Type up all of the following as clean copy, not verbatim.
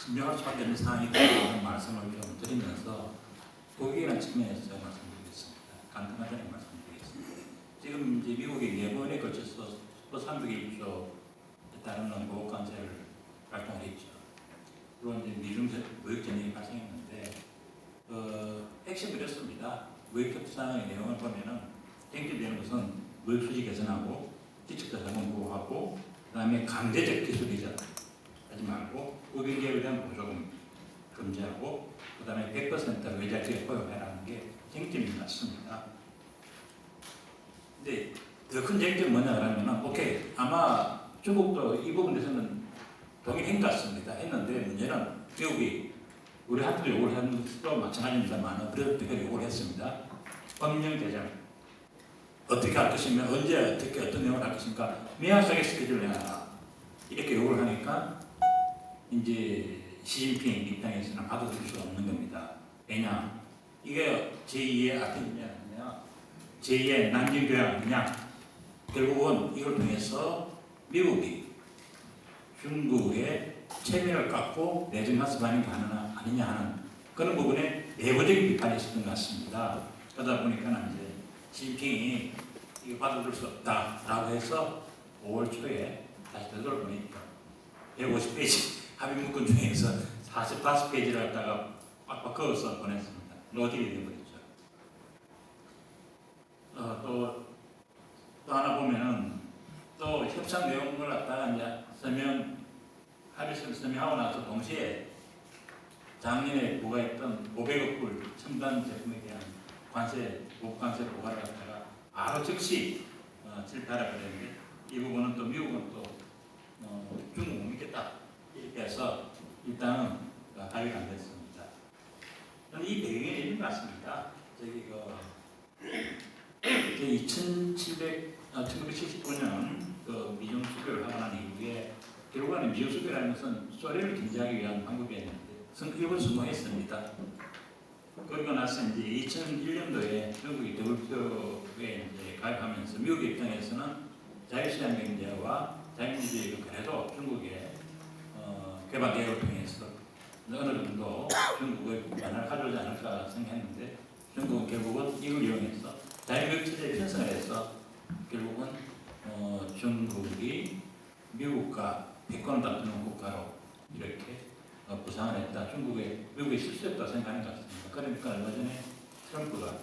증명할 수밖에 없는 상황이 되는 말씀을 좀 드리면서 고객이라는 측면에서 말씀드리겠습니다. 간단하게 말씀드리겠습니다. 지금 이제 미국이 4번에 걸쳐서 슈퍼 301조 따르는 보호 관세를 발동했죠. 물론 이제 미중 무역 전쟁이 발생했는데 핵심은 이렇습니다. 무역 협상의 내용을 보면은 쟁점되는 것은 무역 수지 개선하고 지적자 자본 보호하고 그다음에 강제적 기술 이전 하지 말고 의견기업에 대한 보조금 금지하고 그다음에 100% 외자지에 포용해라는 게 쟁점인 것 같습니다. 근데 더 큰 쟁점은 뭐냐 그러면은 오케이 아마 중국도 이 부분에서는 동의한 것 같습니다. 했는데 문제는 미국이 우리 한국도 요구를 하는 것도 마찬가지입니다만 그래도 요구를 했습니다. 법령 제정 어떻게 할 것이며 언제 어떻게 어떤 내용을 할 것인가 명확하게 스케줄을 해라 이렇게 요구를 하니까 이제 시진핑 입장에서는 받아들일 수 없는 겁니다. 왜냐 이게 제2의 아테네냐 제2의 난징교양 아니냐 결국은 이걸 통해서 미국이 중국의 체면을 깎고 내정 학습하는 게 아니냐 하는 그런 부분에 내부적인 비판이 있었던 것 같습니다. 그러다 보니까 이제 시진핑이 이거 받아들일 수 없다라고 해서 5월 초에 다시 되돌아보니까 150페이지 합의 문건 중에서 45페이지를 갖다가 빡빡 그어서 보냈습니다. 노딜이 되어버렸죠. 또 하나 보면은 또 협상 내용을 갖다가 이제 합의서를 서명하고 나서 동시에 작년에 부과했던 500억 불 첨단 제품에 대한 보관세 부과를 갖다가 바로 즉시 실패하라 그랬는데 이 부분은 또 미국은 또 중국 못 믿겠다 이렇게 해서 일단은 합의가 안 됐습니다. 이 배경에 있는 것 같습니다. 저기 1979년 미중 수교를 하고 난 이후에 결국에는 미중 수교라는 것은 소련을 견제하기 위한 방법이었는데 일본 성공했습니다. 그러고 나서 이제 2001년도에 중국이 WTO에 이제 가입하면서 미국 입장에서는 자유시장 경제와 자유민주주의가 그래도 중국의 개발 계획을 통해서 어느 정도 중국의 변화를 가져오지 않을까 생각했는데 중국은 결국은 이걸 이용해서 자유무역 체제에 편성을 해서 결국은 중국이 미국과 패권을 다투는 국가로 이렇게 부상을 했다. 미국의 실수였다고 생각하는 것 같습니다. 그러니까 얼마 전에 트럼프가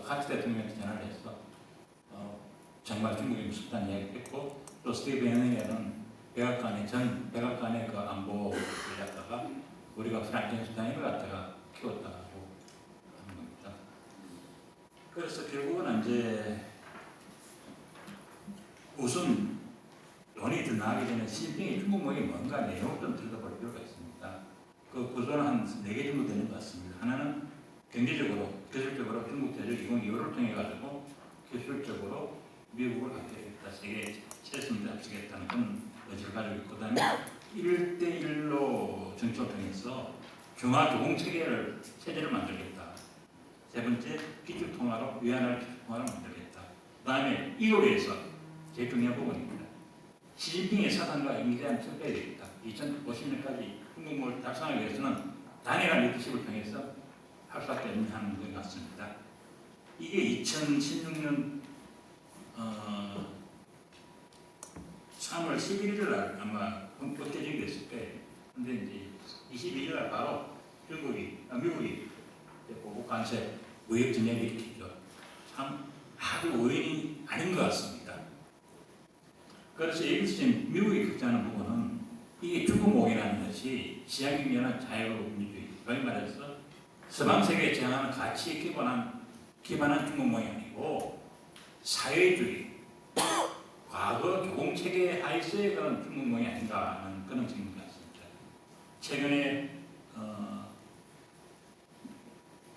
카트 대통령한테 전화를 해서 정말 중국이 무섭다는 이야기를 했고 또 스티브 해너는 전 백악관의 그 안보를 갖다가 우리가 프랑켄슈타인을 갖다가 키웠다고 하는 겁니다. 그래서 결국은 이제 우선 돈이 더 나가기 전에 시진핑이 중국 목이 뭔가 내용을 좀 들여다볼 필요가 있습니다. 그 구조는 한 4개 정도 되는 것 같습니다. 하나는 경제적으로, 기술적으로 중국 대륙 2025를 통해 가지고 기술적으로 미국을 합치겠다, 세계 최선을 합치겠다는 그런 의지를 가지고 있고, 그다음에 1대1로 정책을 통해서 중화조공 체제를 만들겠다. 세 번째, 기술 통화로 위안할 기술 통화를 만들겠다. 그다음에 이로 해서 제일 중요한 부분입니다. 시진핑의 사상과 인기대한 철폐해야 되겠다. 2050년까지 중국을 달성하기 위해서는 단일한 리더십을 통해서 할 수밖에 없는 것 같습니다. 이게 2016년 3월 11일 날 아마 본격적이 됐을 때, 근데 이제 22일 날 바로 미국이 보복 관세 무역 전쟁을 일으키죠. 참 아주 우연이 아닌 것 같습니다. 그래서 여기서 지금 미국이 걱정하는 부분은 이게 중국몽이라는 것이 시장경제는 자유민주주의, 거의 말해서 서방 세계에 제항하는 가치에 기반한 중국몽이 아니고 사회주의, 과거 조공체계 하에서의 그런 중국몽이 아닌가 하는 그런 측면이 같습니다. 최근에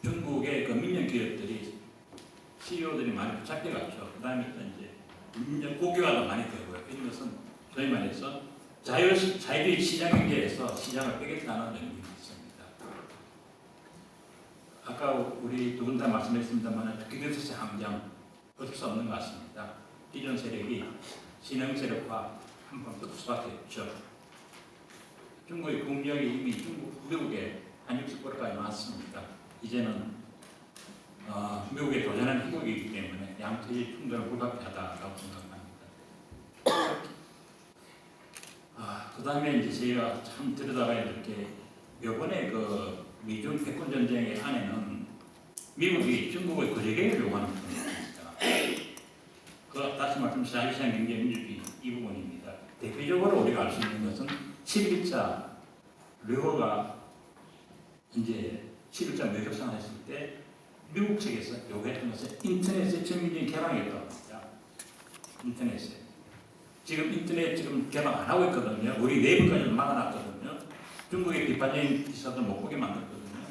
중국의 그 민영 기업들이 CEO들이 많이 붙잡혀갔죠. 그 다음에 이제 민영 고교화도 많이 되고요. 이런 것은 소위 말해서 자유주의 시장 경제에서 시장을 빼겠다는 의미가 있습니다. 아까 우리 두 분 다 말씀했습니다만 기술세 함정 어쩔 수 없는 것 같습니다. 기존 세력이 신흥 세력과 한번 붙을 수밖에 없죠. 중국의 국력이 이미 미국에 한 60%까지 왔습니다. 이제는 미국에 도전한 희곡이기 때문에 양태의 충돌은 불가피하다고 생각합니다. 그 다음에 이제 제가 참 들여다봐야 될 게 이번에 그 미중 패권 전쟁의 안에는 미국이 중국의 거래계를 요구하는 부분입니다. 다시 말씀 자유시장 경제 민주주의 이 부분입니다. 대표적으로 우리가 알 수 있는 것은 11자 류어가 이제 11자 무역협상을 했을 때 미국 측에서 요구했던 것은 인터넷의 전면적인 개방이었다고 합니다. 인터넷에. 지금 인터넷 지금 개방 안 하고 있거든요. 우리 내부까지 막아놨거든요. 중국의 비판적인 기사도 못 보게 만들거든요.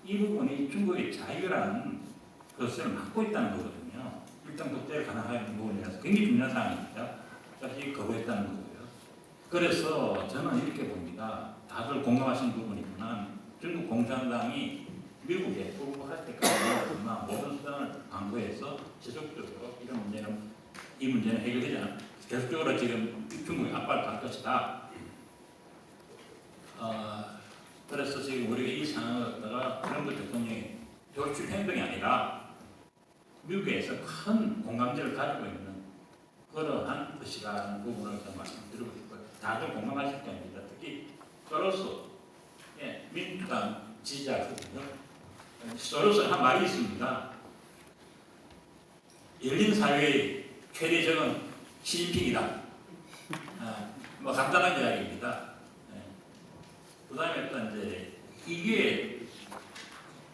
이 부분이 중국의 자유라는 것을 막고 있다는 거거든요. 일단 국제를 가능한 부분이라서 굉장히 중요한 사항입니다. 사실 거부했다는 거고요. 그래서 저는 이렇게 봅니다. 다들 공감하시는 부분이지만 중국 공산당이 미국에 불복할 때까지 모든 수단을 강구해서 지속적으로 이 문제는 해결되지 않아. 계속적으로 지금 중국이 압박을 갈 것이다. 그래서 지금 우리가 이 상황을 갖다가 트럼프 대통령이 조출 행동이 아니라 미국에서 큰 공감대를 가지고 있는 그러한 것이라는 부분을 말씀드리고 싶어요. 다들 공감하실 겁니다. 특히 소로스 민주당 지지자거든요. 소로스 한 말이 있습니다. 열린 사회의 최대적은 시진핑이다. 뭐 간단한 이야기입니다. 그 다음에 또 이제 이게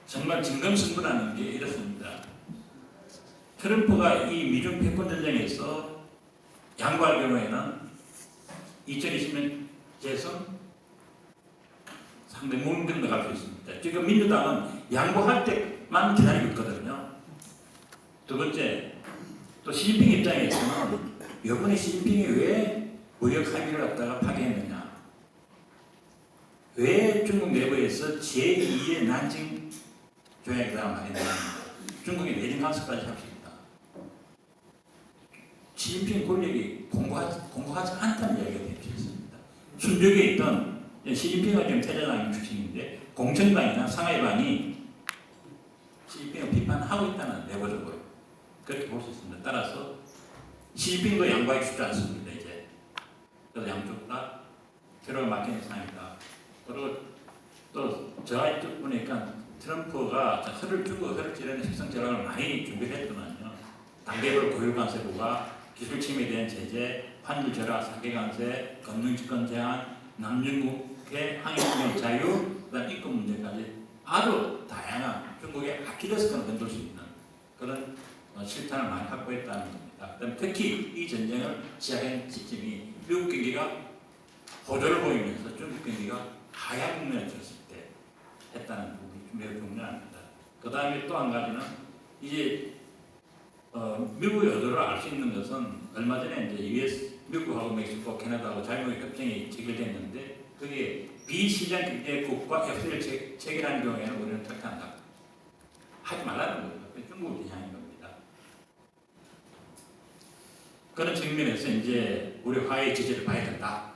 정말 진검승부라는 게 이렇습니다. 트럼프가 이 미중 패권 전쟁에서 양보할 경우에는 2020년 재선 상당히 무분별로 갈 수 있습니다. 지금 민주당은 양보할 때만 기다리고 있거든요. 두 번째, 또 시진핑 입장에서는 이번에 시진핑이 왜 무역 합의를 갖다가 파기했느냐? 왜 중국 내부에서 제2의 난징 조약이라고 말했느냐? 중국이 내정 간섭까지 할 수 있다. 시진핑 권력이 공고하지 않다는 이야기가 될 수 있습니다. 순족에 있던 시진핑은 지금 태자당의 출신인데 공천당이나 상하이당이 시진핑을 비판하고 있다는 내부적으로 그렇게 볼 수 있습니다. 따라서 시진핑도 양보하기 쉽지 않습니다. 이제 그래서 양쪽 다 테러를 맡기는 상황이다. 그리고 또 저와 이쪽 보니까 트럼프가 중국 흐를 찌르는 식성 전략을 많이 준비를 했더만요. 단계별 고유 관세부가 기술 침해에 대한 제재, 환율 절하, 사계 관세, 금융집권 제한, 남중국해 항해권의 자유, 그다음 인권 문제까지 아주 다양한 중국의 아킬레스건을 건들 수 있는 그런 실탄을 많이 확보했다는 겁니다. 그다음 특히 이 전쟁을 시작한 시점이 미국 경기가 호조를 보이면서 중국 경기가 하향 국면에 들었을 때 했다는 부분이 매우 중요합니다. 그 다음에 또 한 가지는 이제 미국의 의도를 알 수 있는 것은 얼마 전에 이제 US, 미국하고 멕시코, 캐나다하고 자유무역 협정이 체결됐는데 그게 비시장 경제국과 FTA를 체결하는 경우에는 우리는 택한다. 하지 말라는 거죠. 중국을 비하하는 겁니다. 그런 측면에서 이제 우리 화해 제재를 봐야 된다.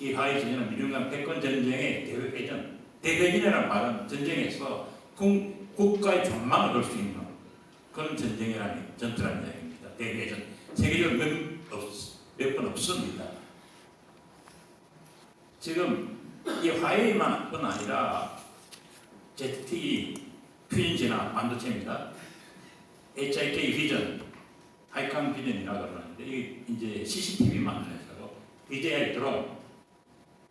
이 화해 제재는 미중 간 패권 전쟁의 대회전, 대회전이라는 말은 전쟁에서 국가의 전망을 걸 수 있는 그런 전투라는 이야기입니다. 대회전. 세계적으로 몇 번 없습니다. 지금 이 화해만뿐 아니라 ZTE, 퓨전이나 반도체입니다. HIK 비전, 하이칸 비전이라고 그러는데 이게 이제 CCTV 만들어서 DJI 드론,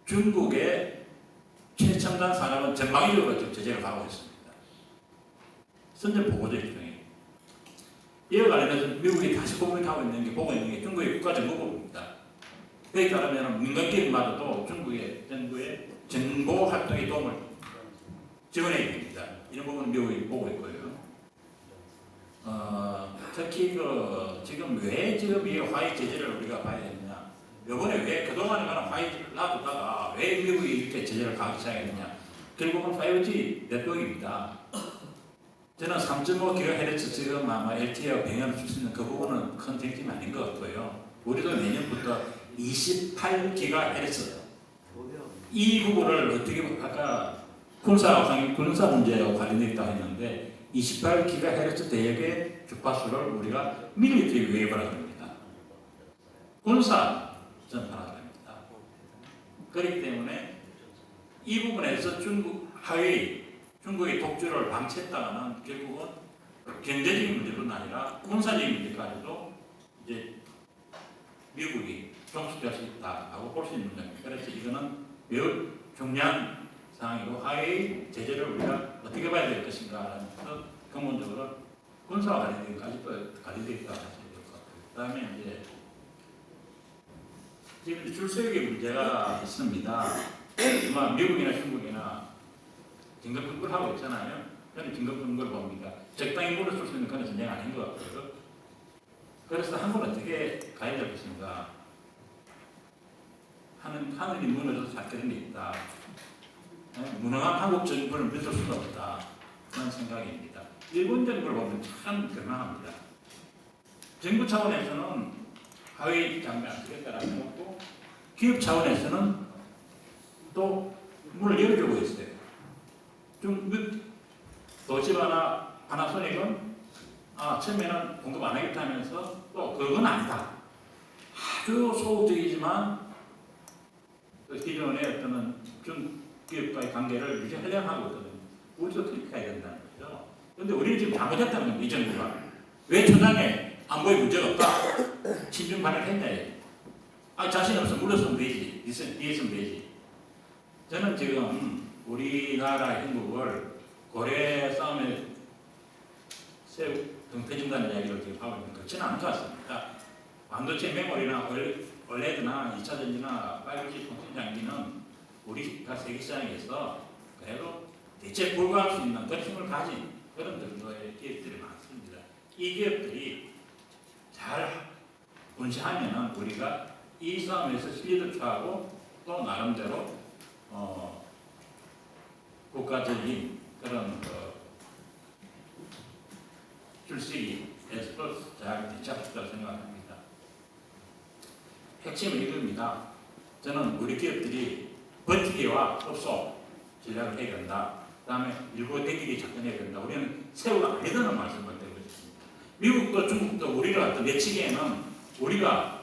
중국의 최첨단 산업은 전방위적으로 좀 제재를 하고 있습니다. 선전 보고적 일종이에요. 이와 관련해서 미국이 다시 고민하고 있는 게 보고 있는 게 중국의 국가정보국입니다. 그에 따르면 민간기업마저도 중국의 정부의 정보 활동에 도움을 지원해야 됩니다. 이런 부분은 미국이 보고 있고요. 특히 지금 왜 지금 이 화해 제재를 우리가 봐야 되느냐? 이번에 왜 그동안에 화해를 놔두다가 왜 미국이 이렇게 제재를 가기 시작했느냐? 결국은 5G 네트워크입니다. 저는 3.5GHz 지금 아마 LTE와 병행을 줄 수 있는 그 부분은 큰 쟁점이 아닌 것 같고요. 우리도 내년부터 28GHz 이 부분을 어떻게 아까 군사 문제와 관련되어 있다고 했는데 28GHz 대역의 주파수를 우리가 밀리터리 웨이브라고 합니다. 군사 전파라고 합니다. 그렇기 때문에 이 부분에서 중국의 독주를 방치했다가는 결국은 경제적인 문제뿐 아니라 군사적인 문제까지도 이제 미국이 종식될 수 있다고 볼 수 있는 문제입니다. 그래서 이거는 매우 중요한 상황이고 하웨이 제재를 우리가 어떻게 봐야 될 것인가라는 것은 근본적으로 군사와 관련된 것까지도 관련되어 있다고 하셔야 될 것 같아요. 그 다음에 이제 지금 출소역의 문제가 있습니다. 미국이나 중국이나 긴급근거를 하고 있잖아요. 저는 긴급근거를 봅니다. 적당히 물을 쏠 수 있는 그런 전쟁 아닌 것 같고요. 그래서 한국은 어떻게 가야 될 것인가? 하늘이 무너져서 잘 그런 게 있다. 무능한 한국 정부를 믿을 수가 없다. 그런 생각입니다. 일본 정부를 보면 참 변망합니다. 정부 차원에서는 하웨이 장비 안 쓰겠다라고 했고 기업 차원에서는 또 문을 열어주고 있어요. 도시바나 파나소닉은 처음에는 공급 안 하겠다 하면서 또 그건 아니다. 아주 소극적이지만 기존의 어떤 중기업과의 관계를 유지하려고 하거든요. 우리도 그렇게 해야 된다는 거죠. 그런데 우리는 지금 잘못했다는 겁니다. 이 정부가. 왜 초장에 안보에 문제가 없다? 친중 발언을 했냐. 자신 없으면 물러서면 되지. 뒤에서면 되지. 저는 지금 우리나라 행복을 고래 싸움에 등 터진다는 이야기를 지금 하고 있는 그렇지는 않은 것 같습니다. 반도체 메모리나 OLED나 2차 전지나 5G 통신 장비는 우리가 세계 시장에서 그래도 대체 불가할 수 있는 그런 힘을 가진 그런 정도의 기업들이 많습니다. 이 기업들이 잘 운시하면 우리가 이 싸움에서 실리를 취하고 또 나름대로 국가적인 그런 출시에서도 잘 대처할 수 있다고 생각합니다. 핵심은 이겁니다. 저는 우리 기업들이 버티기와 흡수 전략을 해야 된다. 그 다음에 일부 땡기기 접근해야 된다. 우리는 세우가 아니다는 말씀을 드리고 있습니다. 미국도 중국도 우리를 갖다 내치기에는 우리가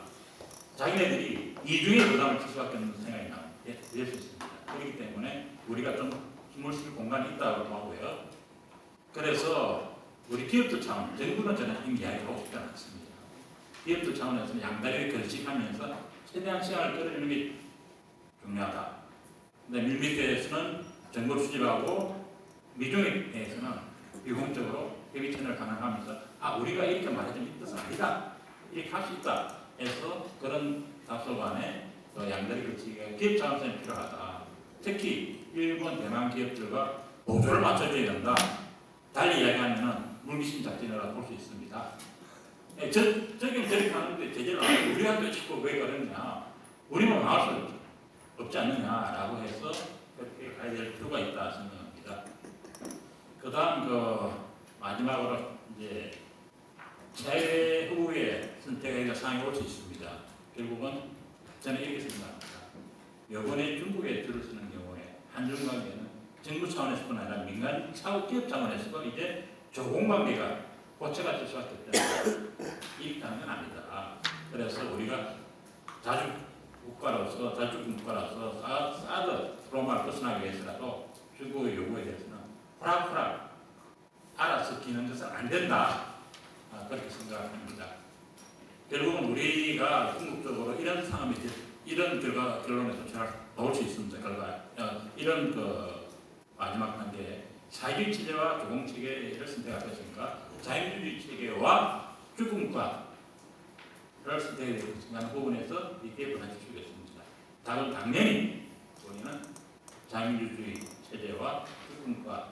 자기네들이 이중의 부담을 칠 수밖에 없는 생각이 될 수 있습니다. 그렇기 때문에 우리가 좀 힘을 쓸 공간이 있다고 하고요. 그래서 우리 기업들 차원, 정부는 저는 이미 이야기하고 싶지 않습니다. 기업들 차원에서 양다리를 결식하면서 최대한 시간을 끌어내는 게 중요하다. 근데 밀밑에서는 정보를 수집하고 미중에 대해서는 비공적으로 협의 채널을 가능하면서 우리가 이렇게 말해주면 이 뜻은 아니다. 이렇게 할 수 있다. 해서 그런 다소간의 양다리 결식이 기업 차원에서 필요하다. 특히 일본, 대만 기업들과 보조를 맞춰줘야 된다. 달리 이야기하면 물귀신 작전이라고 볼 수 있습니다. 저긴 저렇게 하는데 제재를 안 하고 우리한테 자꾸 왜 그러냐. 우리만 나올 수 없지 않느냐라고 해서 그렇게 가야 될 필요가 있다 생각합니다. 그 다음 마지막으로 이제 최후의 선택의 상황이 올 수 있습니다. 결국은 저는 이렇게 생각합니다. 이번에 중국에 들을 쓰는 경우에 한중 관계는 정부 차원에서뿐 아니라 민간 사업 기업 차원에서도 이제 조공관계가 고체가 될 수밖에 없다. 이렇게 하는 건 아니다. 그래서 우리가 자주국 국가로서 사드 프로그램을 벗어나기 위해서라도 중국의 요구에 대해서는 호락호락 알아서 기는 것은 안 된다. 그렇게 생각합니다. 결국은 우리가 궁극적으로 이런 상황이 이런 결론에 도착을 나올 수 있습니다. 이런 마지막 단계 사회주의 체제와 조공 체계를 선택할 것인가, 자유주의 체계와 주권과를 선택해야 될 것인가 하는 부분에서 이게 분화시키겠습니다. 답은 당연히 우리는 자유주의 체제와 주권과를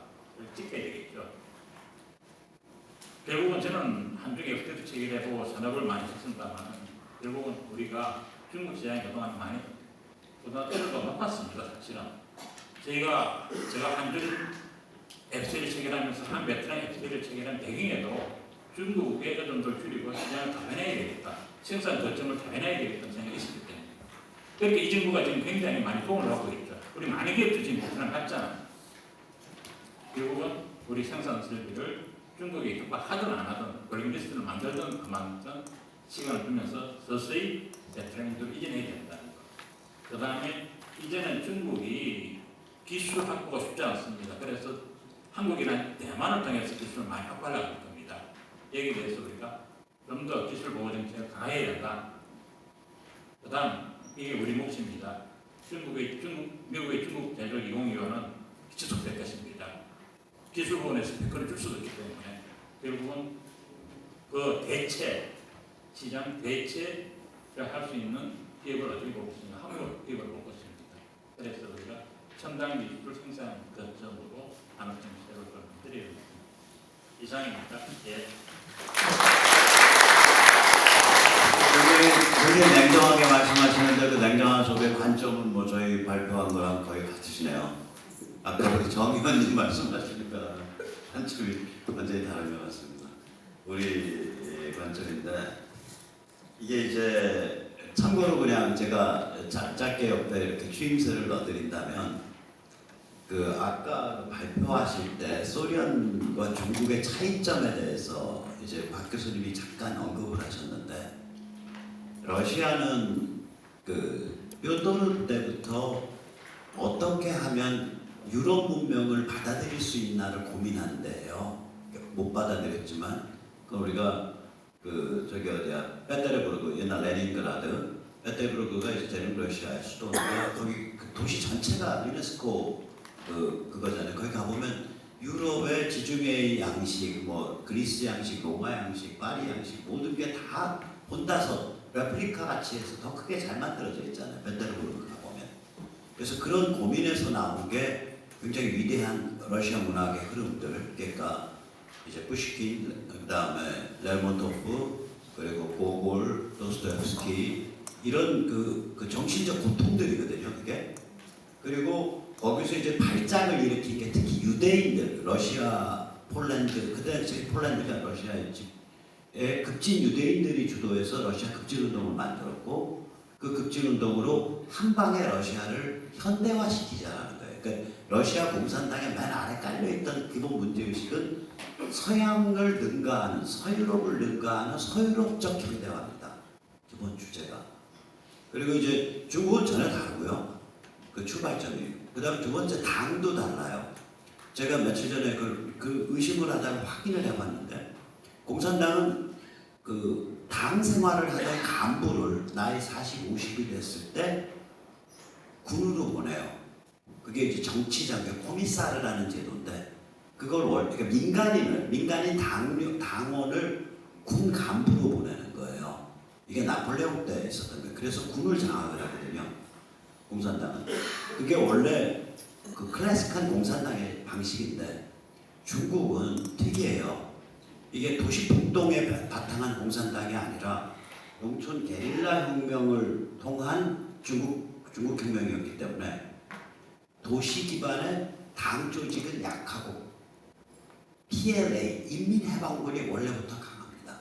지켜야 되겠죠. 결국은 저는 한중의 FTA 체계를 해보고 산업을 많이 했습니다만 결국은 우리가 중국 시장이 그동안 많이 고등학교도 높았습니다. 사실은 제가 한중 FTA를 체결하면서 한 베트남 FTA를 체결한 배경에도 중국의 의존도를 줄이고 시장을 다변해야 되겠다. 생산 거점을 다변해야 되겠다는 생각이 있었기 때문에 그렇게 이 정부가 지금 굉장히 많이 도움을 하고 있죠. 우리 많은 기업들 지금 베트남 갔잖아. 결국은 우리 생산 설비를 중국에 하든 안 하든 블랙리스트를 만들든 안 만들든 시간을 두면서 서서히 베트남으로 이전해야 된다는 거. 그 다음에 이제는 중국이 기술 확보가 쉽지 않습니다. 그래서 한국이나 대만을 통해서 기술을 많이 확보하려고 할 겁니다. 여기에 대해서 우리가 좀 더 기술 보호 정책을 강화해야 한다. 그 다음 이게 우리 몫입니다. 미국의 중국 제조 이용료는 지속될 것입니다. 기술 부분에서 백건을 줄 수도 있기 때문에 결국은 그 대체 시장 대체를 할 수 있는 기업을 어떻게 볼 것인가, 한국 기업을 볼 것입니다. 그래서 우리가 첨단 기술 생산 거점으로 하는 정책을 드려야 합니다. 이상입니다. 예. 굉장히 냉정하게 말씀하시는데 그 냉정한 속의 관점은 뭐 저희 발표한 거랑 거의 같으시네요. 아까 우리 정 의원님 말씀하시니까 관점이 완전히 다른 것 같습니다. 우리 관점인데 이게 이제 참고로 그냥 제가 짧게 옆에 이렇게 추임새를 넣어드린다면 그 아까 발표하실 때 소련과 중국의 차이점에 대해서 이제 박 교수님이 잠깐 언급을 하셨는데 러시아는 그 뾰도르 때부터 어떻게 하면 유럽 문명을 받아들일 수 있나를 고민한대요. 못 받아들였지만 그 우리가 그 저기 어디야 페테르부르크 옛날 레닌그라드 페테르부르크가 이제 대륙 러시아의 수도인데 거기 그 도시 전체가 유네스코 그거잖아요. 거기 가보면 유럽의 지중해 양식, 뭐 그리스 양식, 로마 양식, 파리 양식 모든 게 다 혼다서 레플리카 같이 해서 더 크게 잘 만들어져 있잖아요. 페테르부르크 가보면. 그래서 그런 고민에서 나온 게 굉장히 위대한 러시아 문학의 흐름들, 그러니까 이제 푸시킨, 그다음에 렐몬토프, 그리고 고골, 도스토옙스키 이런 그 정신적 고통들이거든요. 그게. 그리고 거기서 이제 발작을 일으킨 게 특히 유대인들, 러시아, 폴란드, 그때 폴란드가 러시아였지. 급진 유대인들이 주도해서 러시아 급진운동을 만들었고 그 급진운동으로 한 방에 러시아를 현대화시키자라는 거예요. 그러니까 러시아 공산당의 맨 아래 깔려있던 기본 문제의식은 서양을 능가하는, 서유럽을 능가하는 서유럽적 현대화입니다. 기본 주제가. 그리고 이제 중국은 전혀 다르고요. 그 출발점이. 그 다음 두 번째 당도 달라요. 제가 며칠 전에 그 의심을 하다가 확인을 해봤는데 공산당은 그 당 생활을 하던 간부를 나이 40, 50이 됐을 때 군으로 보내요. 그게 이제 정치장교 코미사르라는 제도인데 그걸 그러니까 민간인 당원을 군 간부로 보내는 거예요. 이게 나폴레옹 때 있었던 거예요. 그래서 군을 장악을 하거든요. 공산당은. 그게 원래 그 클래식한 공산당의 방식인데 중국은 특이해요. 이게 도시 폭동에 바탕한 공산당이 아니라 농촌 게릴라 혁명을 통한 중국 혁명이었기 때문에 도시 기반의 당 조직은 약하고 PLA 인민해방군이 원래부터 강합니다.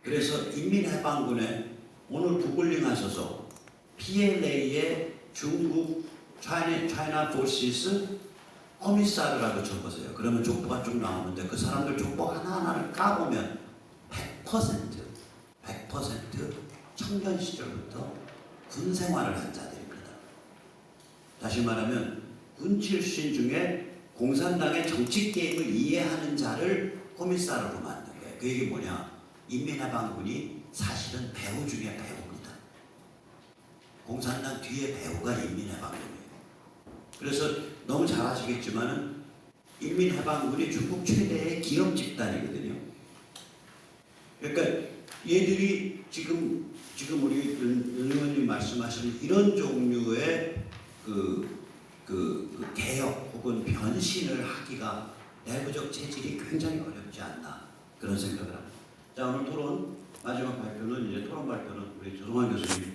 그래서 인민해방군에 오늘 구글링 하셔서 PLA의 중국 차이나 포시스 커미사르라고 적으세요. 그러면 족보가 쭉 나오는데 그 사람들 족보 하나하나를 까보면 100% 청년 시절부터 군 생활을 한 자들입니다. 다시 말하면 군 출신 중에 공산당의 정치 게임을 이해하는 자를 코미사르로 만든 거예요. 그 얘기 뭐냐? 인민해방군이 사실은 배후 중에 배후입니다. 공산당 뒤에 배후가 인민해방군이에요. 그래서 너무 잘 아시겠지만은 인민해방군이 중국 최대의 기업 집단이거든요. 그러니까 얘들이 지금 우리 연 의원님 말씀하시는 이런 종류의 그 개혁 혹은 변신을 하기가 내부적 체질이 굉장히 어렵지 않나 그런 생각을 합니다. 자, 오늘 토론 마지막 발표는 이제 토론 발표는 우리 조성환 교수님